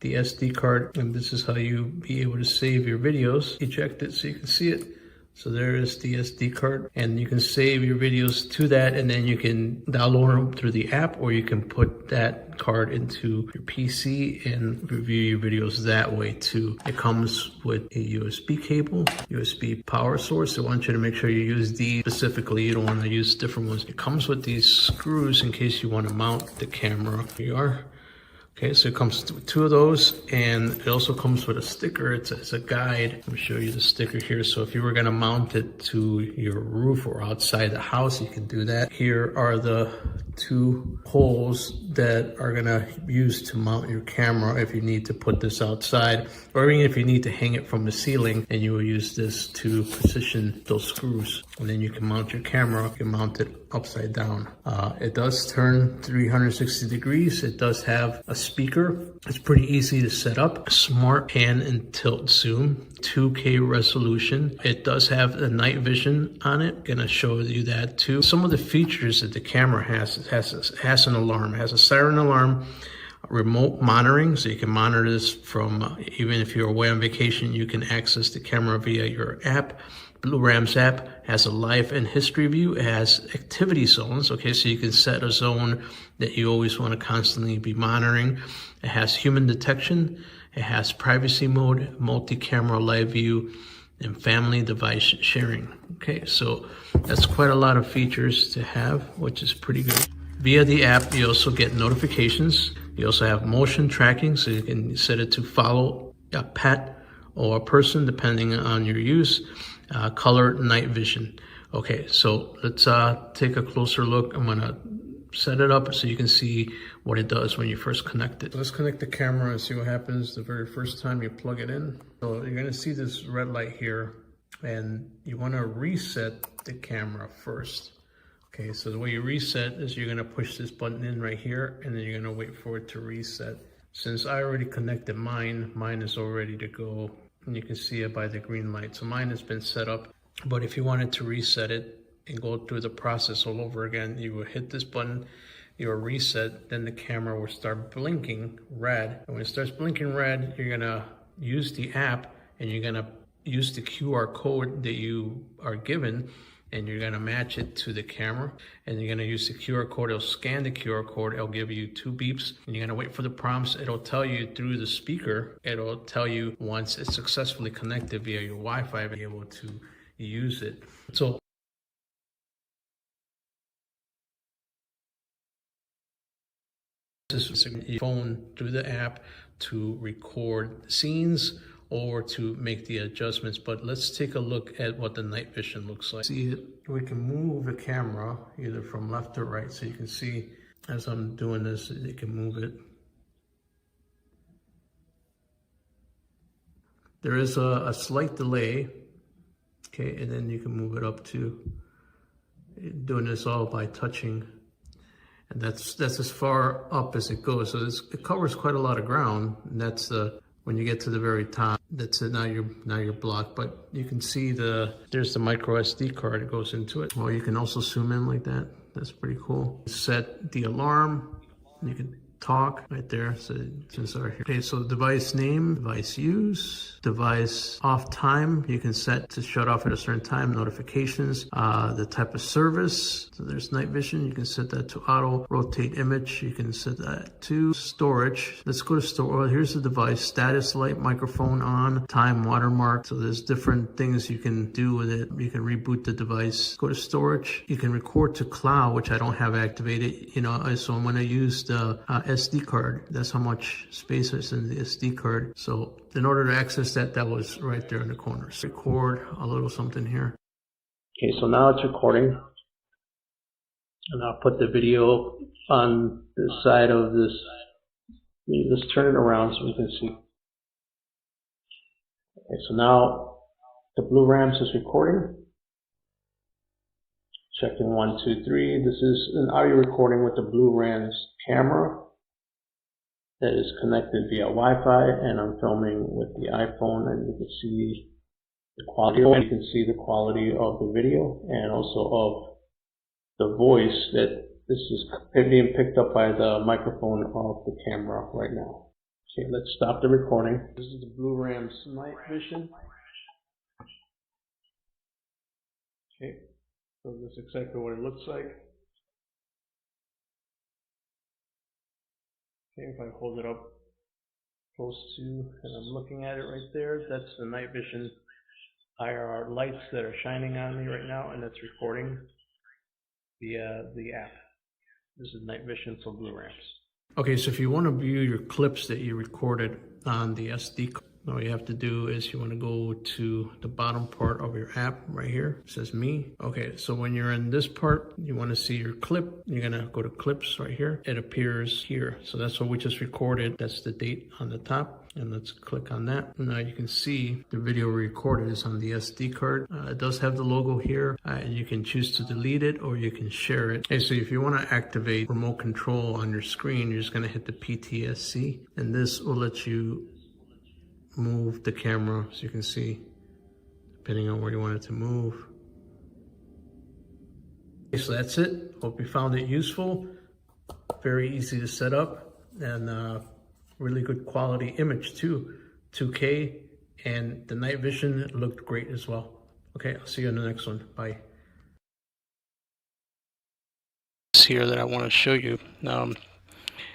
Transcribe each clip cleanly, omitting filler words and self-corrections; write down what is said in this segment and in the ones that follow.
the SD card, and this is how you be able to save your videos. Eject it so you can see it. So there is the SD card, and you can save your videos to that, and then you can download them through the app, or you can put that card into your PC and review your videos that way too. It comes with a USB cable, USB power source. I want you to make sure you use these specifically. You don't want to use different ones. It comes with these screws in case you want to mount the camera. Here you are. Okay, so it comes with two of those, and it also comes with a sticker. It's a guide. Let me show you the sticker here. So if you were going to mount it to your roof or outside the house, you can do that. Here are the two holes that are going to use to mount your camera if you need to put this outside, or even if you need to hang it from the ceiling, and you will use this to position those screws. And then you can mount your camera. You can mount it upside down. It does turn 360 degrees. It does have a speaker. It's pretty easy to set up. Smart pan and tilt zoom, 2K resolution. It does have a night vision on it. Gonna show you that too. Some of the features that the camera has an alarm. It has a siren alarm, remote monitoring, so you can monitor this from even if you're away on vacation, you can access the camera via your app. BlueRam's app has a live and history view. It has activity zones, okay, so you can set a zone that you always want to constantly be monitoring. It has human detection. It has privacy mode, multi-camera live view, and family device sharing. Okay, so that's quite a lot of features to have, which is pretty good. Via the app, you also get notifications. You also have motion tracking, so you can set it to follow a pet or a person, depending on your use. Color night vision. Okay, so let's take a closer look. I'm gonna set it up so you can see what it does when you first connect it. Let's connect the camera and see what happens the very first time you plug it in. So you're gonna see this red light here, and you wanna reset the camera first. Okay, so the way you reset is you're gonna push this button in right here, and then you're gonna wait for it to reset. Since I already connected mine is all ready to go. And you can see it by the green light. So mine has been set up, but if you wanted to reset it and go through the process all over again, you would hit this button, you will reset, then the camera will start blinking red. And when it starts blinking red, you're gonna use the app, and you're gonna use the QR code that you are given, and you're gonna match it to the camera, and you're gonna use the QR code. It'll scan the QR code. It'll give you 2 beeps, and you're gonna wait for the prompts. It'll tell you through the speaker. It'll tell you once it's successfully connected via your Wi-Fi, be able to use it. So this is your phone through the app to record scenes or to make the adjustments. But let's take a look at what the night vision looks like. See, we can move the camera either from left or right. So you can see as I'm doing this, you can move it. There is a slight delay, okay, and then you can move it up to doing this all by touching. And that's as far up as it goes. So it covers quite a lot of ground, and that's when you get to the very top, that's it. Now you're blocked, but you can see there's the micro SD card that goes into it. Well, you can also zoom in like that. That's pretty cool. Set the alarm. You can talk right there. So since our here. Okay, so device name, device use, device off time. You can set to shut off at a certain time. Notifications, the type of service. So there's night vision. You can set that to auto. Rotate image. You can set that to storage. Let's go to store. Well, here's the device. Status light, microphone on, time watermark. So there's different things you can do with it. You can reboot the device. Go to storage. You can record to cloud, which I don't have activated. You know, so I'm going to use the SD card. That's how much space is in the SD card. So in order to access that, that was right there in the corner. So record a little something here. Okay, so now it's recording. And I'll put the video on the side of this. Let's turn it around so we can see. Okay, so now the BlueRams is recording. Checking 1, 2, 3. This is an audio recording with the BlueRams camera that is connected via Wi-Fi, and I'm filming with the iPhone, and you can see the quality. You can see the quality of the video and also of the voice that this is being picked up by the microphone of the camera right now. Okay, let's stop the recording. This is the Blue Ram's night vision. Okay, so this is exactly what it looks like. Okay, if I hold it up close to, and I'm looking at it right there, that's the night vision IR lights that are shining on me right now, and that's recording the app. This is night vision for Blue Rams. Okay, so if you want to view your clips that you recorded on the SD card, all you have to do is you want to go to the bottom part of your app right here. It says me. Okay, so when you're in this part, you want to see your clip. You're going to go to clips right here. It appears here. So that's what we just recorded. That's the date on the top. And let's click on that. Now you can see the video we recorded is on the SD card. It does have the logo here, and you can choose to delete it or you can share it. Okay, so if you want to activate remote control on your screen, you're just going to hit the PTSC, and this will let you move the camera, so you can see depending on where you want it to move. Okay, so that's it. Hope you found it useful. Very easy to set up, and really good quality image too, 2K, and the night vision looked great as well. Okay, I'll see you in the next one. Bye. Here that I want to show you, and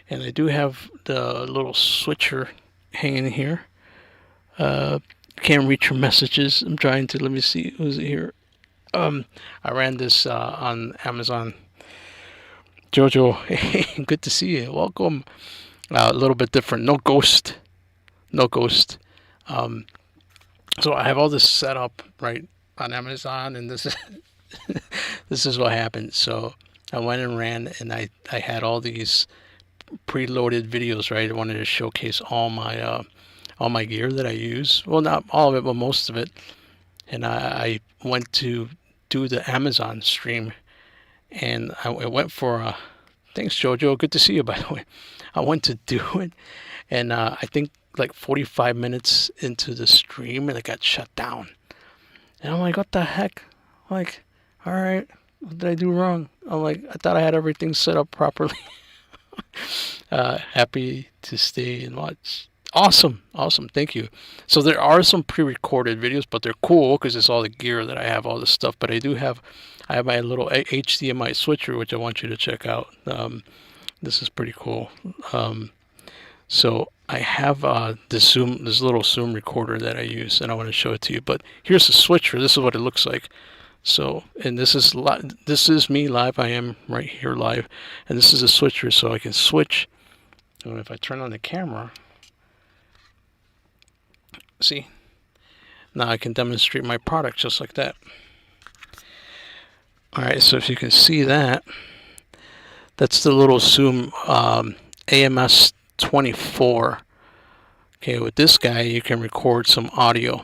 I do have the little switcher hanging here. Can't reach your messages. I'm trying to, let me see, who's it here? I ran this on Amazon. Jojo, good to see you. Welcome. A little bit different. No ghost. So I have all this set up right on Amazon, and this is this is what happened. So I went and ran, and I had all these preloaded videos. Right, I wanted to showcase all my gear that I use. Well, not all of it, but most of it. And I went to do the Amazon stream, and I went for thanks, Jojo. Good to see you, by the way. I went to do it, and I think like 45 minutes into the stream, and it got shut down. And I'm like, what the heck? I'm like, all right, what did I do wrong? I'm like, I thought I had everything set up properly. Happy to stay and watch. Awesome, thank you. So there are some pre-recorded videos, but they're cool because it's all the gear that I have, all the stuff. But I have my little HDMI switcher, which I want you to check out. This is pretty cool. So I have this little Zoom recorder that I use, and I want to show it to you. But here's the switcher. This is what it looks like. So, and this is me live. I am right here live, and this is a switcher, so I can switch. And if I turn on the camera, see, now I can demonstrate my product just like that. All right, so if you can see that, that's the little Zoom AMS 24. Okay, with this guy you can record some audio.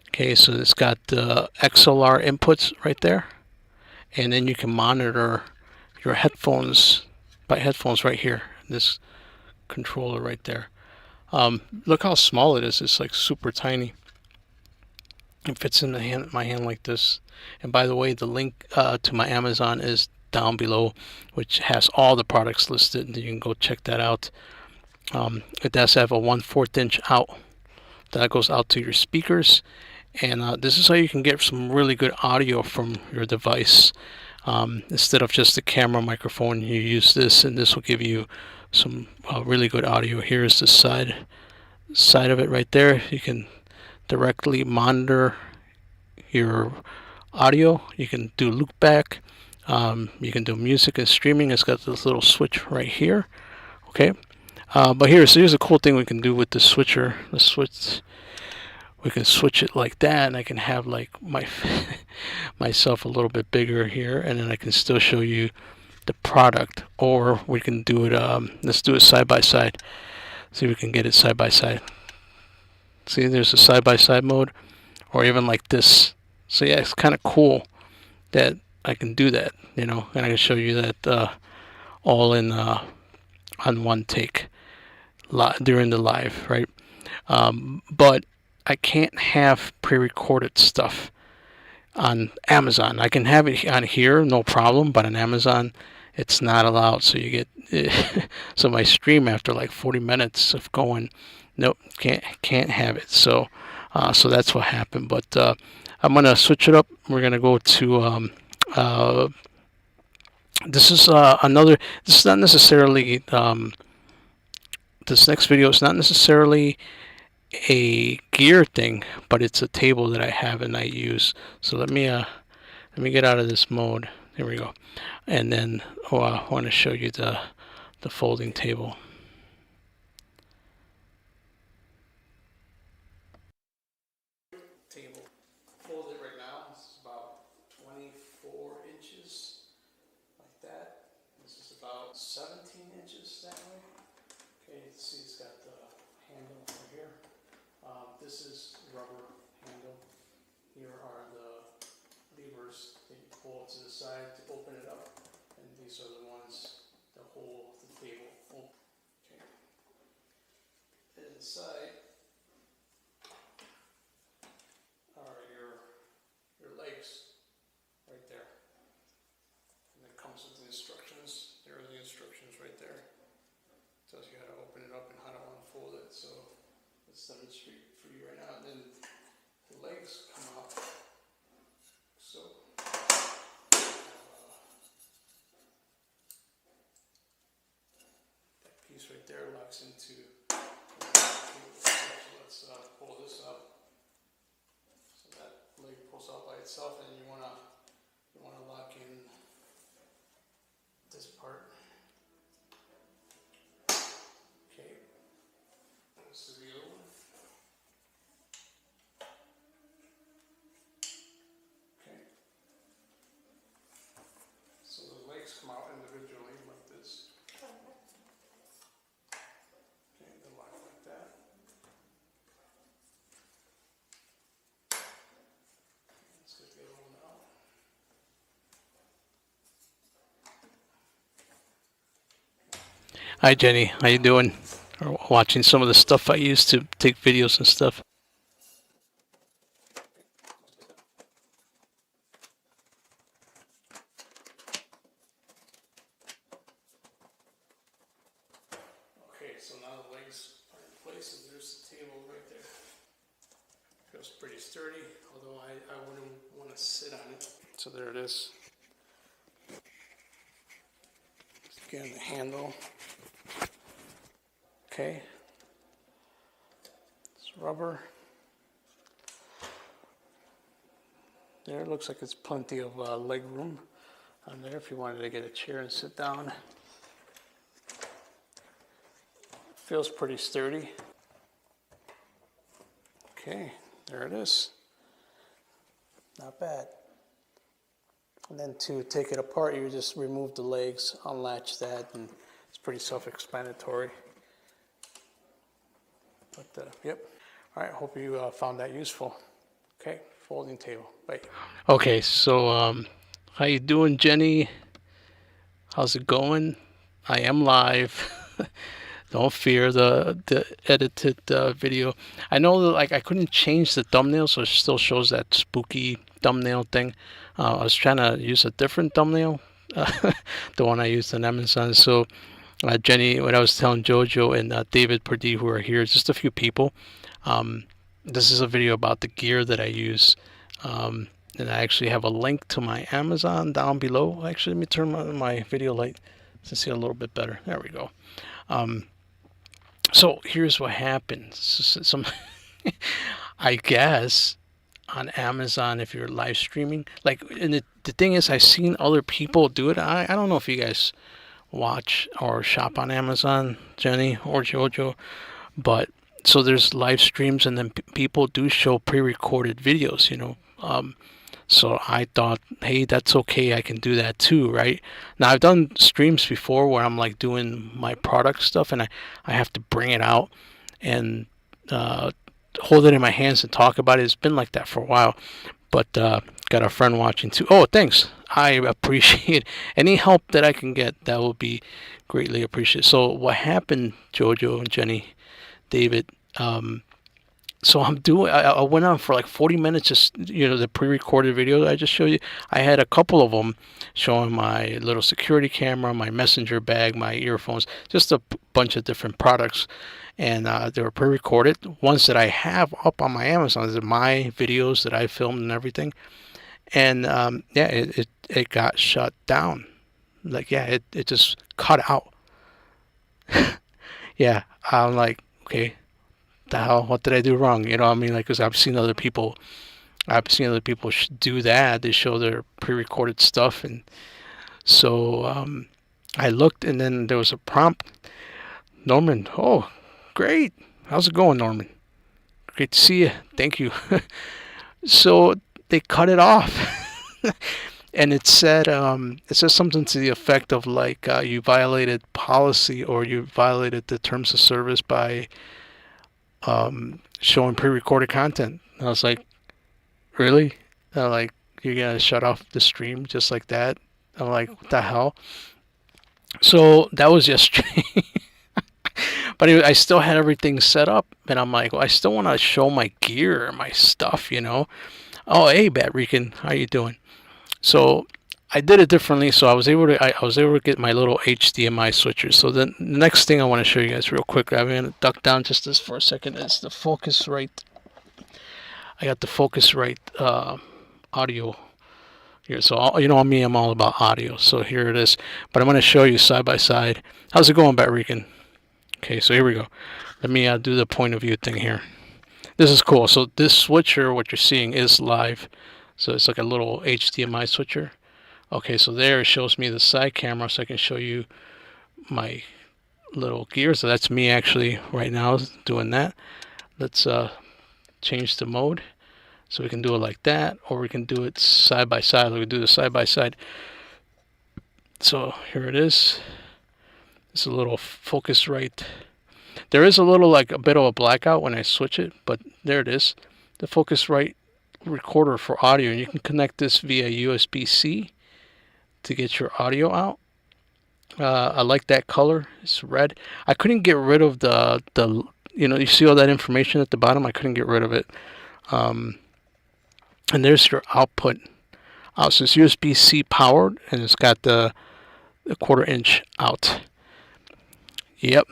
Okay, so it's got the XLR inputs right there, and then you can monitor your headphones by headphones right here. This controller right there. Look how small it is. It's like super tiny. It fits in my hand like this. And by the way, the link to my Amazon is down below, which has all the products listed, and you can go check that out. It does have a 1/4 inch out that goes out to your speakers, and this is how you can get some really good audio from your device. Instead of just the camera microphone, you use this, and this will give you some really good audio. Here's the side of it right there. You can directly monitor your audio. You can do loop back. You can do music and streaming. It's got this little switch right here. Okay, but here's a cool thing we can do with the switcher. The switch, we can switch it like that, and I can have like myself a little bit bigger here, and then I can still show you the product. Or we can do it. Let's do it side by side. See if we can get it side by side. See, there's a side by side mode, or even like this. So yeah, it's kind of cool that I can do that, you know, and I can show you that all in on one take during the live, right? But I can't have pre-recorded stuff on Amazon. I can have it on here, no problem, but on Amazon it's not allowed. So you get so my stream after like 40 minutes of going, nope, can't have it. So so that's what happened. But I'm gonna switch it up. We're gonna go to this is another. This is not necessarily this next video is not necessarily a gear thing, but it's a table that I have and I use. So let me get out of this mode. There we go. And then I want to show you the folding table. Table folded right now. This is about 24 inches like that. This is about 17 inches that way. Okay, you can see it's got the handle right here. This is rubber handle. Here are the levers that you pull to the side to open it up, and these are the ones that hold the table open. Okay. Inside are your legs right there, and it comes with the instructions. There are the instructions right there. Tells you how to open it up and how to unfold it. So let's demonstrate for you right now. And then the legs come out. So that piece right there locks into. So let's pull this up. So that leg pulls out by itself, and you wanna lock in this part. Okay. This is the other one. Okay. So the legs come out individually like this. Okay, they lock like that. Let's get the other one out. Hi Jenny, how you doing? Watching some of the stuff I use to take videos and stuff. Okay, so now the legs are in place, and there's the table right there. Feels pretty sturdy, although I wouldn't want to sit on it. So there it is. Again, the handle. Okay. It's rubber. There, it looks like it's plenty of leg room on there if you wanted to get a chair and sit down. Feels pretty sturdy. Okay, there it is. Not bad. And then to take it apart, you just remove the legs, unlatch that, and it's pretty self-explanatory. But yep. All right, hope you found that useful. Okay, folding table. Bye. Okay, so how you doing, Jenny? How's it going? I am live. Don't fear the edited video. I know that, like, I couldn't change the thumbnail, so it still shows that spooky thumbnail thing. I was trying to use a different thumbnail, the one I used on Amazon. So Jenny, what I was telling Jojo and David Purdy, who are here, just a few people. This is a video about the gear that I use. And I actually have a link to my Amazon down below. Actually, let me turn on my video light to see a little bit better. There we go. So here's what happens. I guess on Amazon, if you're live streaming, like, and the thing is, I've seen other people do it. I don't know if you guys watch or shop on Amazon, Jenny or Jojo, but so there's live streams, and then people do show pre-recorded videos, you know. So I thought, hey, that's okay, I can do that too, right? Now, I've done streams before where I'm like doing my product stuff, and I have to bring it out and hold it in my hands and talk about it. It's been like that for a while, but got a friend watching too. Oh, thanks. I appreciate any help that I can get. That will be greatly appreciated. So what happened, Jojo and Jenny, David, So I went on for like 40 minutes, just, the pre-recorded video that I just showed you. I had a couple of them showing my little security camera, my messenger bag, my earphones, just a bunch of different products. And they were pre-recorded. Ones that I have up on my Amazon is my videos that I filmed and everything. And yeah, it got shut down. Like, yeah, it just cut out. Yeah, I'm like, okay, the hell, what did I do wrong? You know what I mean? Like, because I've seen other people do that. They show their pre-recorded stuff. And so I looked, and then there was a prompt. Norman, oh, great. How's it going, Norman? Great to see you. Thank you. So they cut it off. And it said something to the effect of like, you violated policy, or you violated the terms of service by showing pre-recorded content. And I was like, really? Like, you're gonna shut off the stream just like that? I'm like, what the hell? So that was yesterday. But anyway, I still had everything set up, and I'm like, well, I still want to show my gear, my stuff, Oh, hey, Bat Rican, how you doing? So I did it differently. So I was able to get my little HDMI switcher. So the next thing I want to show you guys real quick, I'm gonna duck down just this for a second. It's the Focusrite. I got the Focusrite audio here. So me, I'm all about audio. So here it is. But I'm going to show you side by side. How's it going, Bat Rican? Okay, so here we go. Let me do the point of view thing here. This is cool. So this switcher, what you're seeing, is live. So it's like a little HDMI switcher. Okay, so there it shows me the side camera, so I can show you my little gear. So that's me actually right now doing that. Let's change the mode. So we can do it like that, or we can do it side by side. We can do the side by side. So here it is. It's a little Focusrite. There is a little, like, a bit of a blackout when I switch it, but there it is. The Focusrite recorder for audio. And you can connect this via USB-C to get your audio out. I like that color. It's red. I couldn't get rid of the you see all that information at the bottom? I couldn't get rid of it. And there's your output. So it's USB-C powered, and it's got the 1/4 inch out. Yep.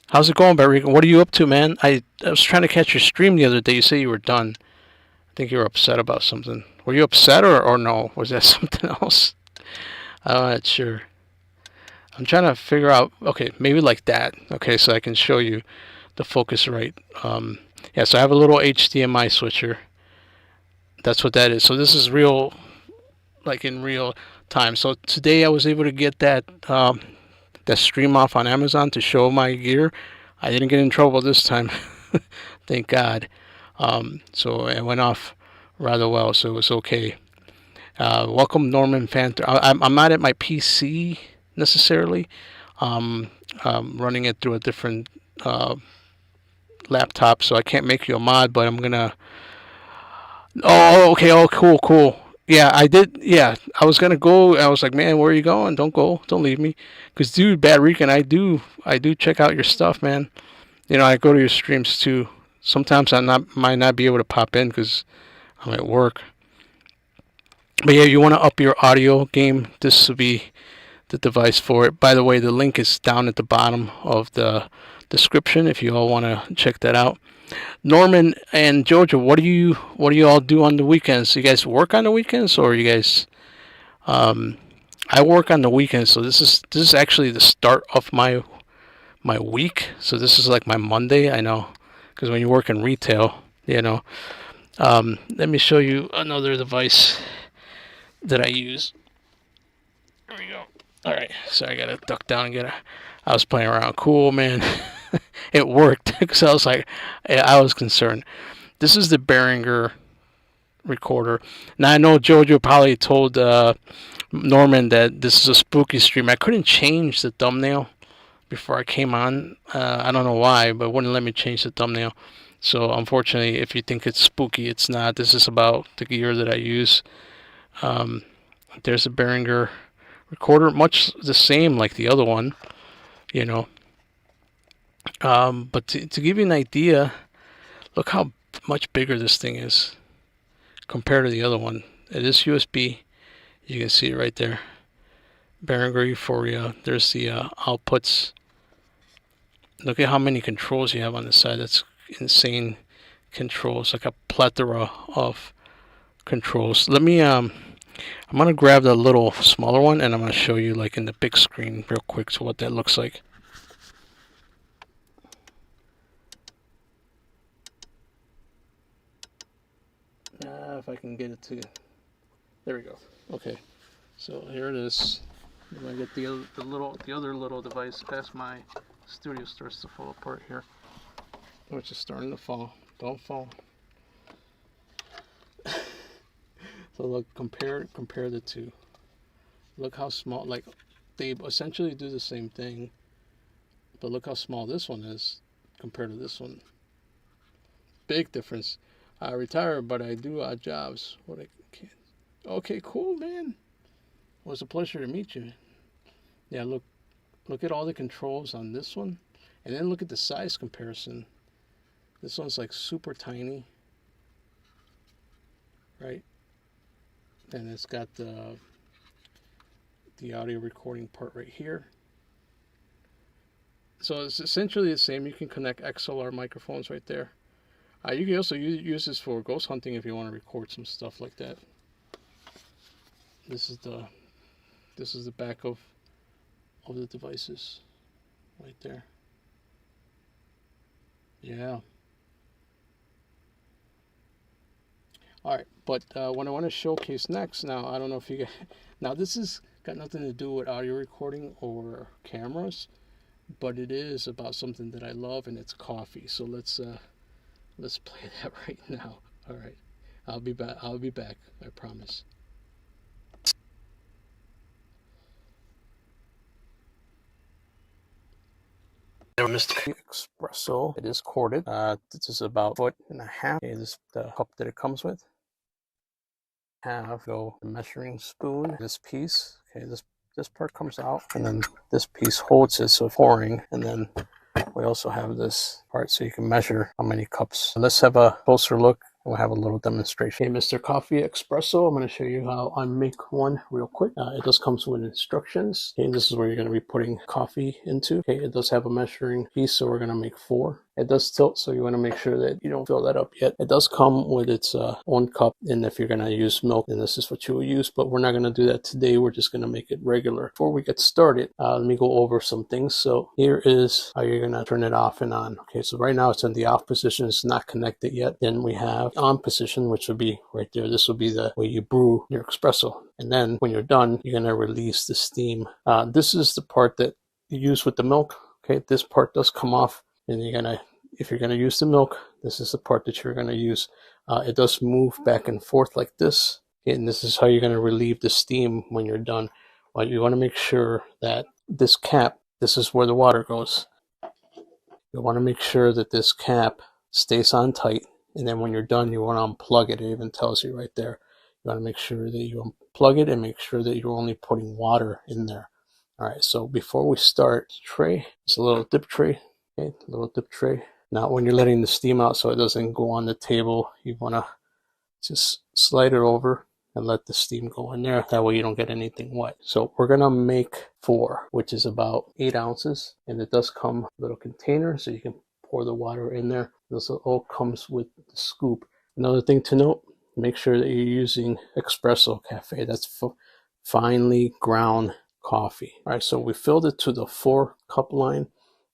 How's it going, Barry? What are you up to, man? I was trying to catch your stream the other day. You say you were done. I think you were upset about something. Were you upset or no? Was that something else? I'm not sure. I'm trying to figure out. Okay, maybe like that. Okay, so I can show you the Focusrite. Yeah, so I have a little HDMI switcher. That's what that is. So this is real, like in real time. So today I was able to get that stream off on Amazon to show my gear. I didn't get in trouble this time. Thank God. So it went off rather well, so it was okay. Welcome, Norman Fanter. I'm not at my PC necessarily. Running it through a different laptop, so I can't make you a mod, but I'm gonna. Oh, okay. Oh, cool. Yeah, I did. Yeah, I was gonna go. I was like, man, where are you going? Don't go. Don't leave me. Cause, dude, Bad Rican, I do check out your stuff, man. I go to your streams too. Sometimes might not be able to pop in because I'm at work. But yeah, you want to up your audio game. This will be the device for it. By the way, the link is down at the bottom of the description if you all want to check that out. Norman and Georgia, what do you all do on the weekends? You guys work on the weekends, or you guys? I work on the weekends, so this is actually the start of my week. So this is like my Monday. I know, because when you work in retail, let me show you another device that I use. There we go. All right, so I gotta duck down and get it. I was playing around. Cool, man. It worked because I was concerned. This is the Behringer recorder. Now I know Jojo probably told Norman that this is a spooky stream. I couldn't change the thumbnail before I came on. I don't know why, but it wouldn't let me change the thumbnail. So unfortunately, if you think it's spooky, it's not. This is about the gear that I use. There's a Behringer recorder, much the same like the other one, But to give you an idea, look how much bigger this thing is compared to the other one. It is USB. You can see it right there. Behringer Euphoria. There's the outputs. Look at how many controls you have on the side. That's insane controls. Like a plethora of controls. Let me I'm gonna grab the little smaller one and I'm gonna show you like in the big screen real quick so what that looks like. If I can get it to, there we go. Okay, so here it is. I'm gonna get the other little device as my studio starts to fall apart here, which is starting to fall. Don't fall. So look, compare the two. Look how small. Like they essentially do the same thing, but look how small this one is compared to this one. Big difference. I retire, but I do odd jobs. What I can. Okay, cool, man. It was a pleasure to meet you. Yeah, look at all the controls on this one, and then look at the size comparison. This one's like super tiny, right? And it's got the audio recording part right here. So it's essentially the same. You can connect XLR microphones right there. You can also use this for ghost hunting if you want to record some stuff like that. This is the back of the devices right there. Yeah. All right, but what I want to showcase next, now I don't know if you get, now this has got nothing to do with audio recording or cameras, but it is about something that I love, and it's coffee. So let's play that right now. All right, I'll be back. I promise. Mr. Espresso. It is corded. This is about 1.5 feet. Okay, this is the cup that it comes with. Have the measuring spoon. This piece. Okay, this part comes out, and then this piece holds it, so pouring, and then we also have this part so you can measure how many cups. Let's have a closer look. We'll have a little demonstration. Okay, Mr. Coffee Espresso, I'm going to show you how I make one real quick. It does come with instructions. Okay, this is where you're going to be putting coffee into. Okay, it does have a measuring piece, so we're going to make 4. It does tilt, so you want to make sure that you don't fill that up yet. It does come with its own cup, and if you're going to use milk, then this is what you will use, but we're not going to do that today. We're just going to make it regular. Before we get started, let me go over some things. So here is how you're going to turn it off and on. Okay, so right now it's in the off position. It's not connected yet. Then we have on position, which would be right there. This will be the way you brew your espresso. And then when you're done, you're going to release the steam. This is the part that you use with the milk. Okay, this part does come off, and if you're gonna use the milk, this is the part that you're gonna use. It does move back and forth like this, and this is how you're gonna relieve the steam when you're done. Well, you want to make sure that this cap, this is where the water goes. You want to make sure that this cap stays on tight, and then when you're done, you want to unplug it. It even tells you right there. You want to make sure that you unplug it and make sure that you're only putting water in there. All right, so before we start, tray, it's a little dip tray, okay, little dip tray. Now when you're letting the steam out so it doesn't go on the table, you want to just slide it over and let the steam go in there. That way you don't get anything wet. So we're going to make 4, which is about 8 ounces. And it does come with a little container so you can pour the water in there. This all comes with the scoop. Another thing to note, make sure that you're using espresso cafe. That's finely ground coffee. All right, so we filled it to the 4 cup line.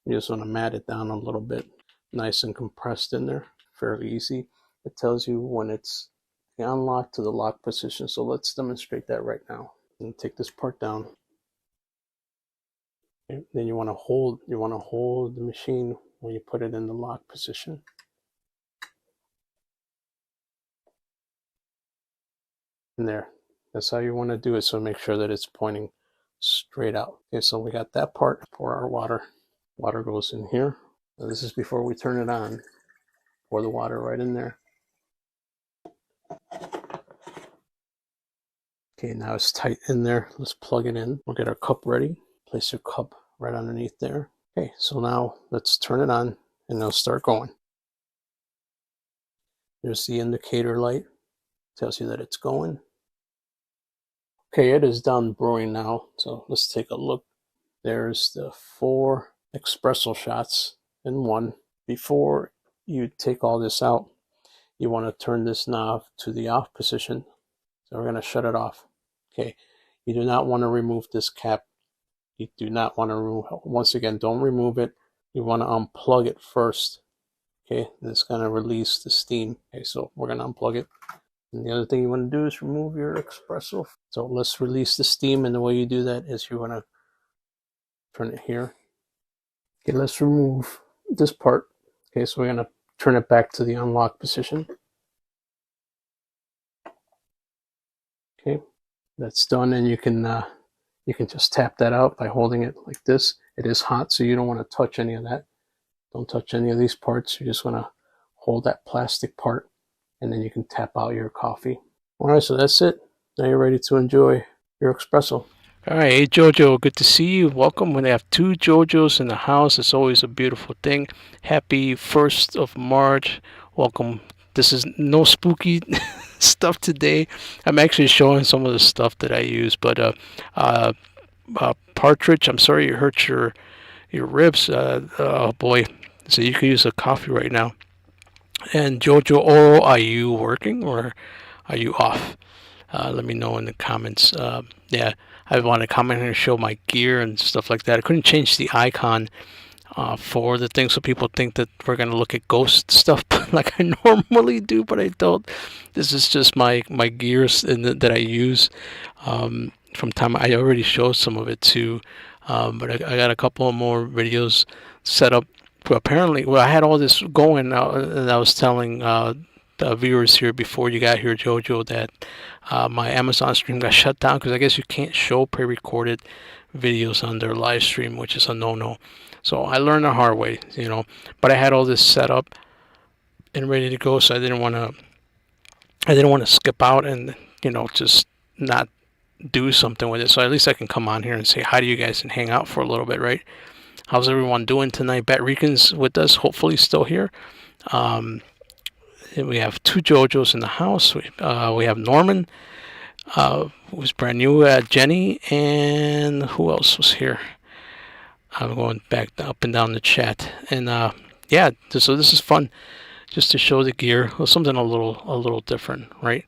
You just want to mat it down a little bit, nice and compressed in there, fairly easy. It tells you when it's unlocked to the lock position. So let's demonstrate that right now. And take this part down. Okay, then you want to hold the machine when you put it in the lock position. And there. That's how you want to do it. So make sure that it's pointing straight out. Okay, so we got that part. Pour our water. Water goes in here. Now this is before we turn it on. Pour the water right in there. Okay, now it's tight in there. Let's plug it in. We'll get our cup ready. Place your cup right underneath there. Okay, so now let's turn it on and it'll start going. There's the indicator light. Tells you that it's going. Okay, it is done brewing now. So let's take a look. There's the 4 espresso shots in one. Before you take all this out, you want to turn this knob to the off position. So we're going to shut it off. Okay, you do not want to remove this cap. You do not want to remove, once again, don't remove it. You want to unplug it first. Okay, and it's going to release the steam. Okay, so we're going to unplug it. And the other thing you want to do is remove your espresso. So let's release the steam, and the way you do that is you want to turn it here. Okay, let's remove this part. Okay, so we're going to turn it back to the unlock position. Okay, that's done, and you can just tap that out by holding it like this. It is hot, so you don't want to touch any of that. Don't touch any of these parts. You just want to hold that plastic part, and then you can tap out your coffee. All right, so that's it. Now you're ready to enjoy your espresso. All right, hey Jojo, good to see you. Welcome. When they have 2 Jojos in the house, it's always a beautiful thing. Happy 1st of March. Welcome. This is no spooky stuff today. I'm actually showing some of the stuff that I use, but Partridge, I'm sorry you hurt your ribs. Oh boy. So you can use a coffee right now. And Jojo Oro, are you working or are you off? Let me know in the comments. Yeah, I want to comment here and show my gear and stuff like that. I couldn't change the icon for the thing, so people think that we're going to look at ghost stuff like I normally do, but I don't. This is just my gears that I use from time. I already showed some of it too, but I got a couple more videos set up. Apparently, well, I had all this going, and I was telling the viewers here before you got here, Jojo, that my Amazon stream got shut down because I guess you can't show pre-recorded videos on their live stream, which is a no-no. So I learned the hard way, you know. But I had all this set up and ready to go, so I didn't want to skip out and, you know, just not do something with it. So at least I can come on here and say hi to you guys and hang out for a little bit, right? How's everyone doing tonight? Bat Rican's with us, hopefully still here. We have 2 Jojos in the house. We have Norman, who's brand new, Jenny, and who else was here? I'm going back up and down the chat. And yeah, so this is fun, just to show the gear. Well, something a little different, right?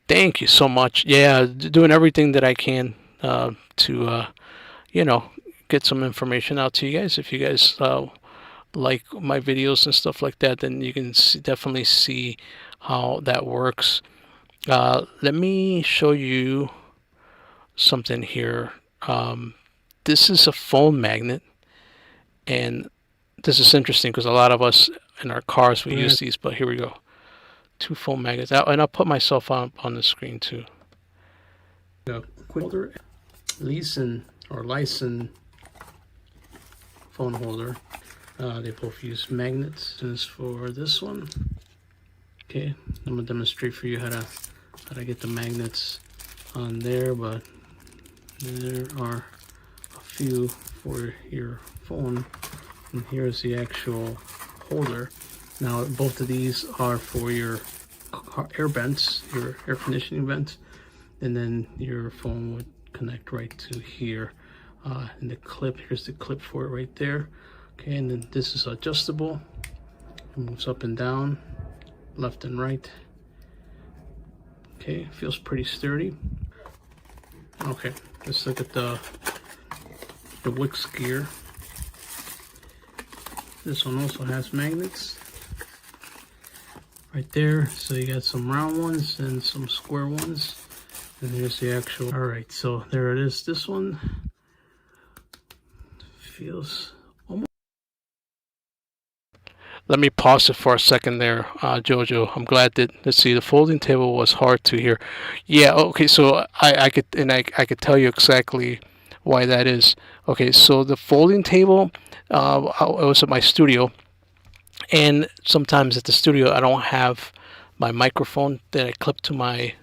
Thank you so much. Yeah, doing everything that I can to, you know, get some information out to you guys. If you guys like my videos and stuff like that, then you can definitely see how that works. Let me show you something here. This is a phone magnet, and this is interesting because a lot of us in our cars we use these, but here we go. 2 phone magnets out, and I'll put myself on the screen too. Quick holder, Leeson or Lyson phone holder. They both use magnets. This is for this one. Okay, I'm gonna demonstrate for you how to get the magnets on there, but there are a few for your phone, and here's the actual holder. Now both of these are for your air vents, your air conditioning vents, and then your phone would connect right to here. And the clip, here's the clip for it right there. Okay, and then this is adjustable. It moves up and down, left and right. Okay, feels pretty sturdy. Okay, let's look at the Wix gear. This one also has magnets right there. So you got some round ones and some square ones. And here's the actual. All right, so there it is. This one feels almost. Let me pause it for a second there, Jojo. I'm glad that, let's see, the folding table was hard to hear. Yeah, okay, so I could tell you exactly why that is. Okay, so the folding table, it was at my studio, and sometimes at the studio I don't have my microphone that I clip to my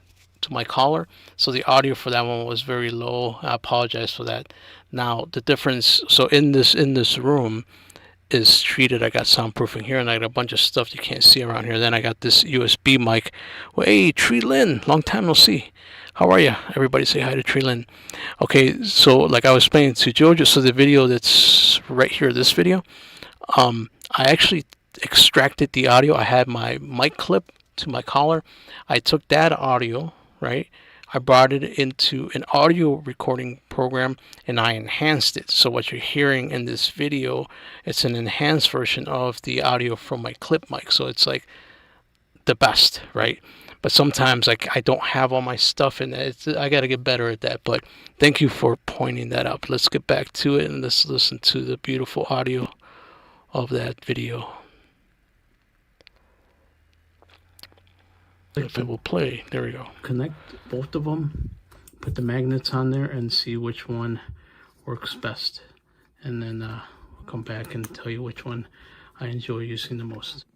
collar, so the audio for that one was very low. I apologize for that. Now the difference, so in this room, is treated. I got soundproofing here, and I got a bunch of stuff you can't see around here. Then I got this USB mic. Well, hey, Tree Lynn, long time no see. How are you? Everybody say hi to Tree Lynn. Okay, so like I was explaining to Jojo, so the video that's right here, this video, I actually extracted the audio. I had my mic clip to my collar. I took that audio, right? I brought it into an audio recording program and I enhanced it. So what you're hearing in this video, it's an enhanced version of the audio from my clip mic. So it's like the best, right? But sometimes like I don't have all my stuff in it. I got to get better at that. But thank you for pointing that out. Let's get back to it and let's listen to the beautiful audio of that video. If it will play, there we go. Connect both of them, put the magnets on there, and see which one works best. And then I'll come back and tell you which one I enjoy using the most.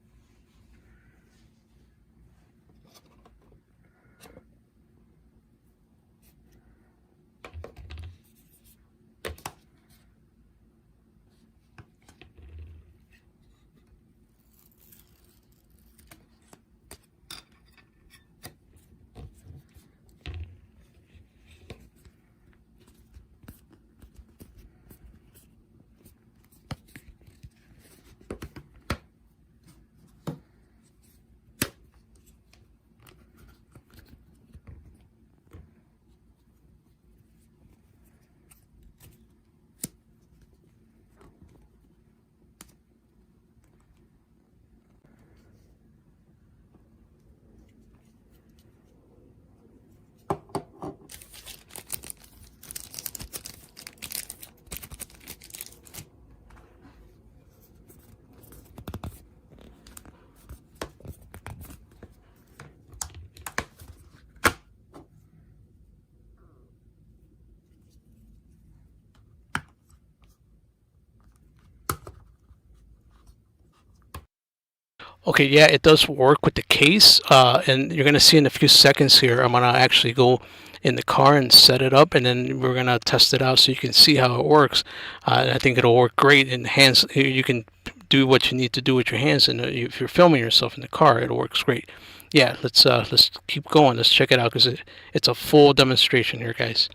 Okay, yeah, it does work with the case, and you're gonna see in a few seconds here. I'm gonna actually go in the car and set it up, and then we're gonna test it out so you can see how it works. And I think it'll work great in hands. You can do what you need to do with your hands, and if you're filming yourself in the car, it works great. Yeah, let's keep going. Let's check it out because it's a full demonstration here, guys.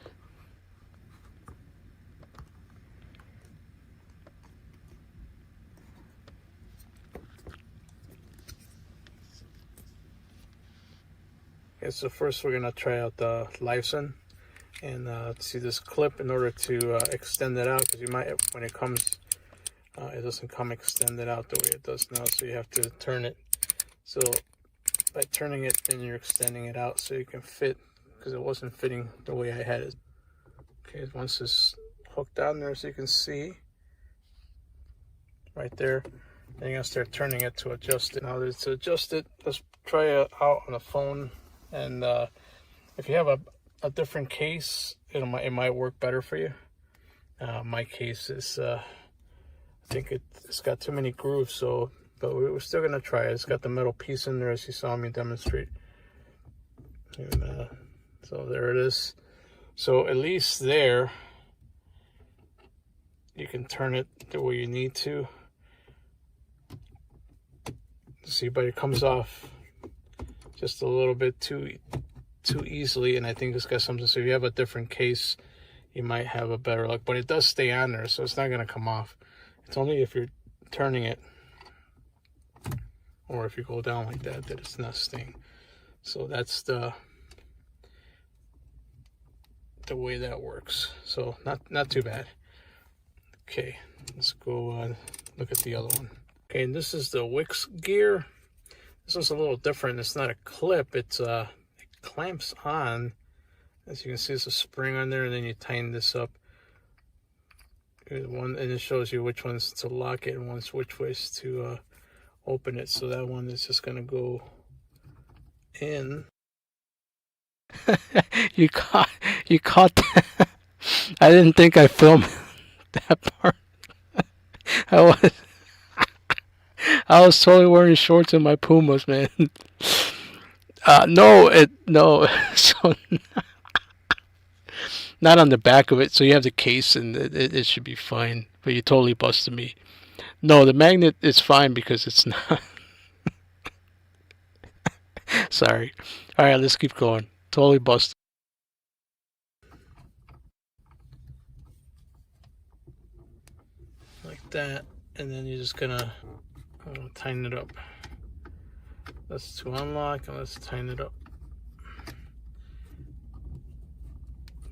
Okay, so first we're gonna try out the Livesyn and see this clip in order to extend it out, because you might, when it comes, it doesn't come extended out the way it does now, so you have to turn it. So by turning it, then you're extending it out so you can fit, because it wasn't fitting the way I had it. Okay, once it's hooked down there, so you can see right there, then you're gonna start turning it to adjust it. Now to adjust it, let's try it out on the phone. And if you have a different case, it might work better for you. My case is, I think it's got too many grooves, so, but we're still gonna try it. It's got the metal piece in there, as you saw me demonstrate. And, so there it is. So at least there, you can turn it the way you need to. See, but it comes off just a little bit too easily, and I think it's got something. So if you have a different case, you might have a better luck, but it does stay on there, so it's not going to come off. It's only if you're turning it or if you go down like that it's not staying. So that's the way that works. So not too bad. Okay, let's go look at the other one. Okay, and this is the Wix gear. This one's a little different. It's not a clip. It clamps on. As you can see, there's a spring on there, and then you tighten this up. And it shows you which ones to lock it and which ways to open it. So that one is just going to go in. you caught that. I didn't think I filmed that part. I was totally wearing shorts and my Pumas, man. No. So not on the back of it. So you have the case, and it should be fine. But you totally busted me. No, the magnet is fine because it's not. Sorry. All right, let's keep going. Totally busted. Like that, and then you're just gonna tighten it up. That's to unlock, and let's tighten it up.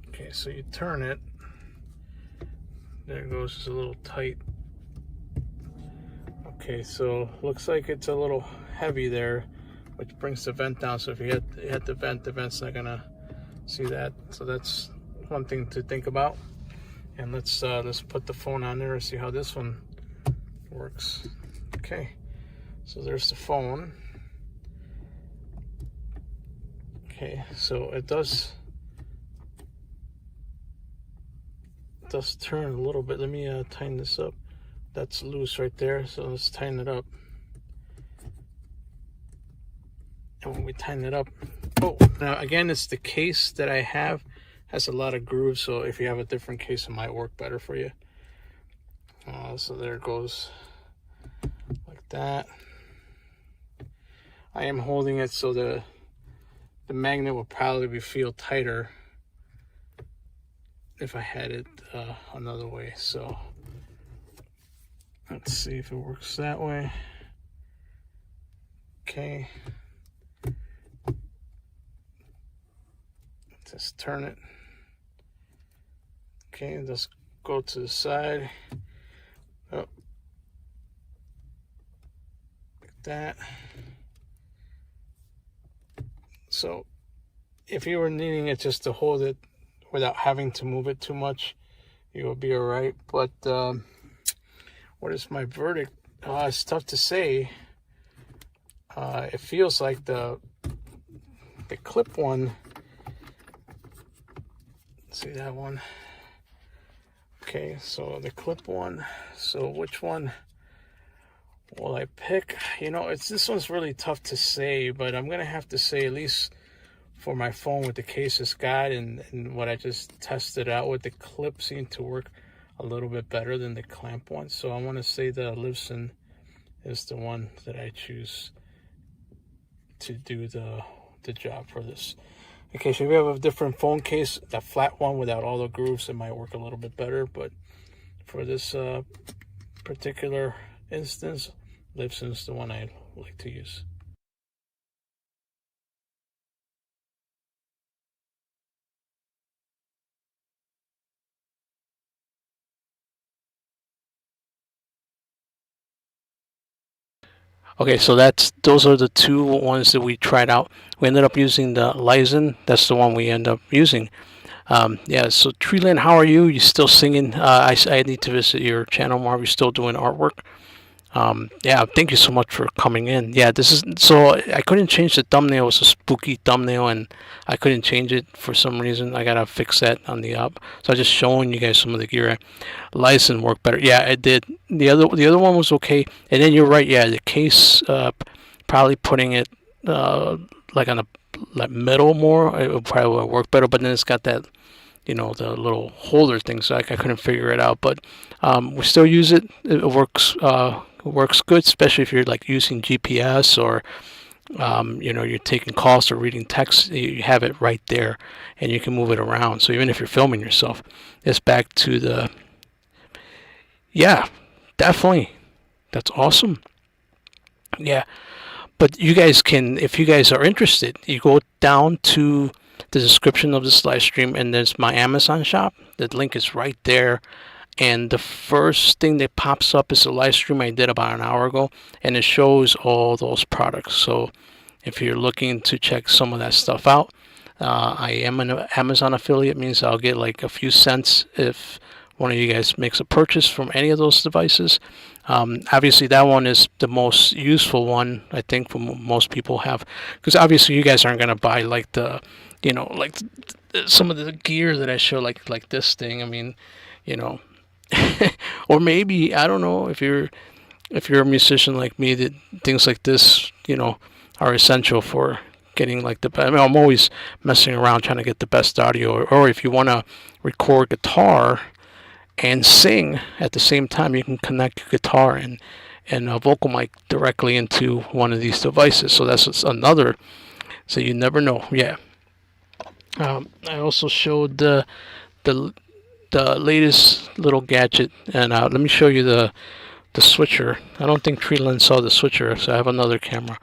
Okay, so you turn it. There it goes, just a little tight. Okay, so looks like it's a little heavy there, which brings the vent down. So if you hit the vent's not gonna see that. So that's one thing to think about. And let's put the phone on there and see how this one works. Okay, so there's the phone. Okay, so it does turn a little bit. Let me tighten this up. That's loose right there, so let's tighten it up. And when we tighten it up, oh, now again, it's the case that I have has a lot of grooves, so if you have a different case, it might work better for you. So there it goes, like that. I am holding it so the magnet will probably feel tighter if I had it another way. So let's see if it works that way. Okay. Just turn it. Okay, let's go to the side. Oh. Like that. So if you were needing it just to hold it without having to move it too much, you will be all right. But what is my verdict? It's tough to say. It feels like the clip one. See that one? Okay, so the clip one. So which one will I pick? You know, this one's really tough to say, but I'm gonna have to say, at least for my phone with the case it's got and what I just tested out with, the clip seemed to work a little bit better than the clamp one. So I want to say the Libsyn is the one that I choose to do the job for this. Okay, so if you have a different phone case, that flat one without all the grooves, it might work a little bit better. But for this particular instance, Libsyn is the one I like to use. Okay, so those are the two ones that we tried out. We ended up using the Lightroom. That's the one we end up using. Yeah, so Treeland, how are you? You still singing? I need to visit your channel more. You're still doing artwork. Yeah, thank you so much for coming in. Yeah, this is, so I couldn't change the thumbnail. It was a spooky thumbnail and I couldn't change it for some reason. I gotta fix that on the up. So I'm just showing you guys some of the gear. License worked better. Yeah, it did. The other one was okay. And then you're right. Yeah, the case, probably putting it like on the middle more, it would probably work better. But then it's got that, you know, the little holder thing, so I couldn't figure it out. But we still use it. It works. Works good, especially if you're like using GPS or you know, you're taking calls or reading text. You have it right there and you can move it around. So even if you're filming yourself, it's back to the, yeah, definitely, that's awesome. Yeah, but you guys can, if you guys are interested, you go down to the description of this live stream and there's my Amazon shop. The link is right there. And the first thing that pops up is a live stream I did about an hour ago, and it shows all those products. So if you're looking to check some of that stuff out, I am an Amazon affiliate. Means I'll get like a few cents if one of you guys makes a purchase from any of those devices. Obviously that one is the most useful one, I think, for most people have, because obviously you guys aren't going to buy like the, you know, like some of the gear that I show, like this thing. I mean, you know, or maybe, I don't know, if you're a musician like me, that things like this, you know, are essential for getting like the best. I mean, I'm always messing around trying to get the best audio, or if you want to record guitar and sing at the same time. You can connect your guitar and a vocal mic directly into one of these devices. So that's another. So you never know. Yeah. I also showed the latest little gadget, and let me show you the switcher. I don't think Treeland saw the switcher, so I have another camera.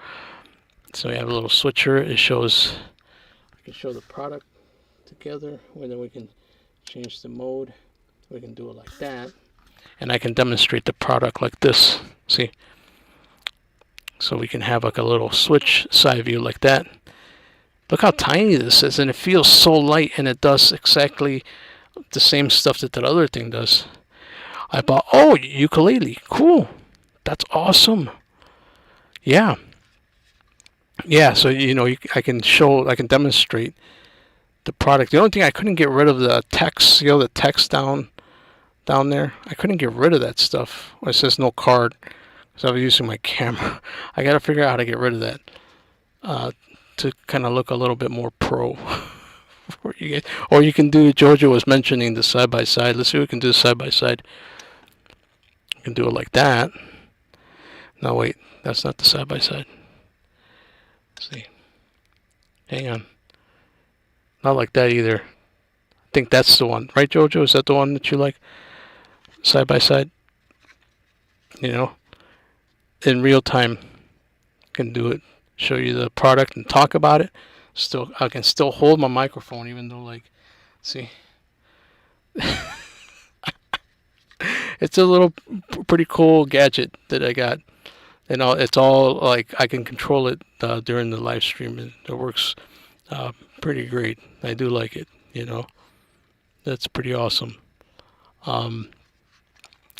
So we have a little switcher. It shows. I can show the product together, and then we can change the mode. We can do it like that, and I can demonstrate the product like this. See? So we can have like a little switch side view like that. Look how tiny this is, and it feels so light, and it does exactly the same stuff that that other thing does. I bought, oh, ukulele, cool, that's awesome. Yeah, so you know, I can demonstrate the product. The only thing, I couldn't get rid of the text. You know, the text down there, I couldn't get rid of that stuff. It says no card, because I was using my camera. I gotta figure out how to get rid of that to kind of look a little bit more pro. Or you can do, Georgia was mentioning the side by side. Let's see if we can do side by side. You can do it like that. No, wait, that's not the side by side. Let's see. Hang on. Not like that either. I think that's the one, right, Jojo? Is that the one that you like? Side by side. You know, in real time, can do it. Show you the product and talk about it. Still, I can still hold my microphone, even though, like, see, it's a little pretty cool gadget that I got. You know, it's all like I can control it during the live stream, and it works pretty great. I do like it. You know, that's pretty awesome.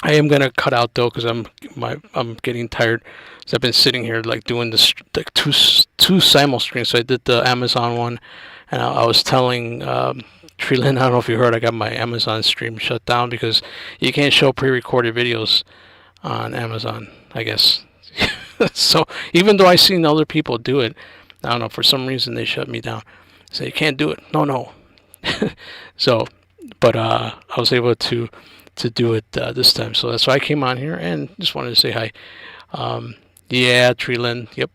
I am gonna cut out though, because I'm getting tired. So I've been sitting here like doing this like two simul streams. So I did the Amazon one, and I was telling Treeland, I don't know if you heard, I got my Amazon stream shut down because you can't show pre-recorded videos on Amazon, I guess. So even though I seen other people do it, I don't know, for some reason they shut me down. So you can't do it. No. So, but I was able to do it this time. So that's why I came on here and just wanted to say hi. Yeah, Treeland. Yep.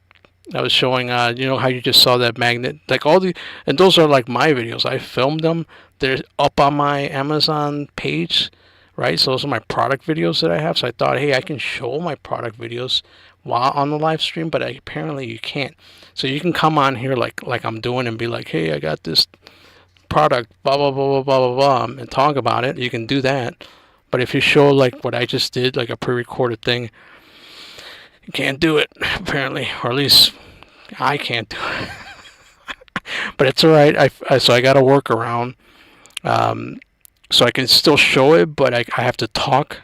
I was showing, you know how you just saw that magnet? Like and those are like my videos. I filmed them. They're up on my Amazon page, right? So those are my product videos that I have. So I thought, hey, I can show my product videos while on the live stream, but apparently you can't. So you can come on here like I'm doing and be like, hey, I got this product, blah, blah, blah, blah, blah, blah, blah, and talk about it. You can do that. But if you show like what I just did, like a pre-recorded thing, you can't do it, apparently. Or at least I can't do it. But it's all right. So I got a workaround. So I can still show it, but I have to talk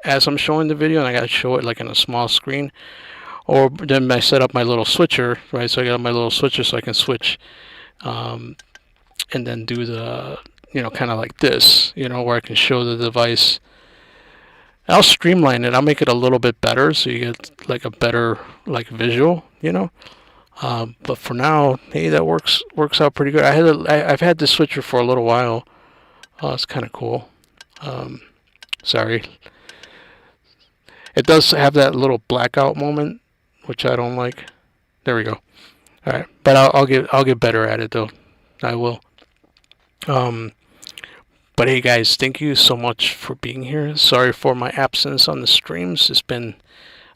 as I'm showing the video, and I got to show it like in a small screen. Or then I set up my little switcher, right? So I got my little switcher so I can switch and then do the, you know, kind of like this, you know, where I can show the device. I'll streamline it. I'll make it a little bit better so you get like a better like visual, you know. But for now, hey, that works out pretty good. I've had this switcher for a little while. It's kind of cool. Sorry. It does have that little blackout moment, which I don't like. There we go. All right, but I'll get better at it though. I will. But hey guys, thank you so much for being here. Sorry for my absence on the streams. It's been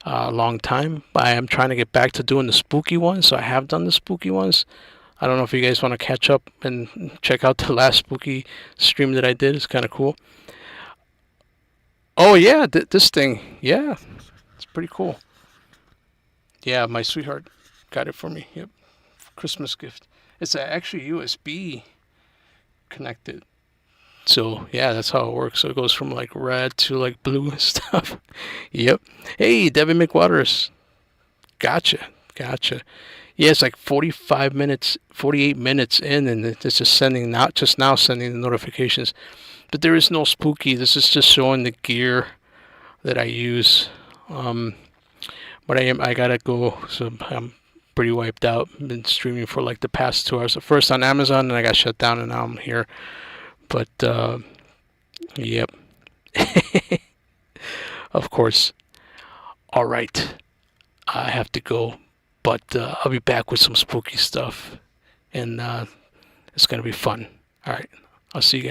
a long time. I am trying to get back to doing the spooky ones, so I have done the spooky ones. I don't know if you guys want to catch up and check out the last spooky stream that I did. It's kind of cool. Oh yeah, this thing. Yeah, it's pretty cool. Yeah, my sweetheart got it for me. Yep, Christmas gift. It's actually USB connected. So yeah, that's how it works. So it goes from like red to like blue and stuff. Yep. Hey, Devin McWaters. Gotcha. Yeah, it's like 48 minutes in, and it's just sending, just now sending the notifications. But there is no spooky. This is just showing the gear that I use. But I gotta go, so I'm pretty wiped out. I've been streaming for like the past 2 hours. First on Amazon, and I got shut down, and now I'm here. But yep. Of course. All right. I have to go, but I'll be back with some spooky stuff, and it's going to be fun. All right. I'll see you guys.